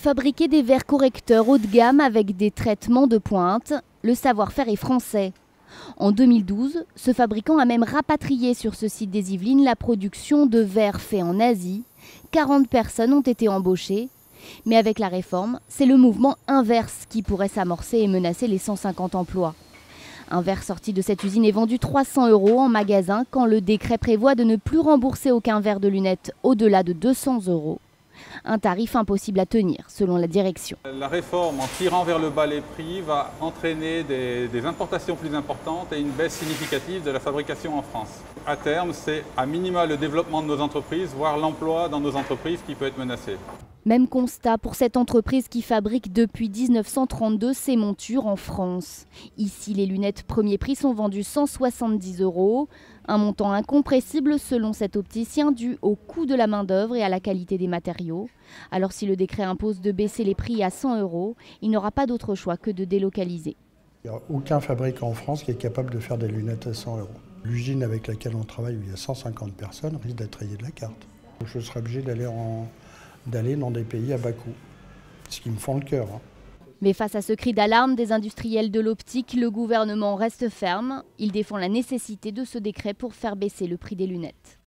Fabriquer des verres correcteurs haut de gamme avec des traitements de pointe, le savoir-faire est français. En 2012, ce fabricant a même rapatrié sur ce site des Yvelines la production de verres faits en Asie. 40 personnes ont été embauchées. Mais avec la réforme, c'est le mouvement inverse qui pourrait s'amorcer et menacer les 150 emplois. Un verre sorti de cette usine est vendu 300 € en magasin quand le décret prévoit de ne plus rembourser aucun verre de lunettes au-delà de 200 €. Un tarif impossible à tenir, selon la direction. La réforme, en tirant vers le bas les prix, va entraîner des importations plus importantes et une baisse significative de la fabrication en France. À terme, c'est à minima le développement de nos entreprises, voire l'emploi dans nos entreprises qui peut être menacé. Même constat pour cette entreprise qui fabrique depuis 1932 ses montures en France. Ici, les lunettes premier prix sont vendues 170 €, un montant incompressible selon cet opticien dû au coût de la main-d'œuvre et à la qualité des matériaux. Alors si le décret impose de baisser les prix à 100 €, il n'aura pas d'autre choix que de délocaliser. Il n'y a aucun fabricant en France qui est capable de faire des lunettes à 100 €. L'usine avec laquelle on travaille, où il y a 150 personnes, risque d'être rayée de la carte. Je serai obligé d'aller dans des pays à bas coût, ce qui me fend le cœur. Mais face à ce cri d'alarme des industriels de l'optique, le gouvernement reste ferme. Il défend la nécessité de ce décret pour faire baisser le prix des lunettes.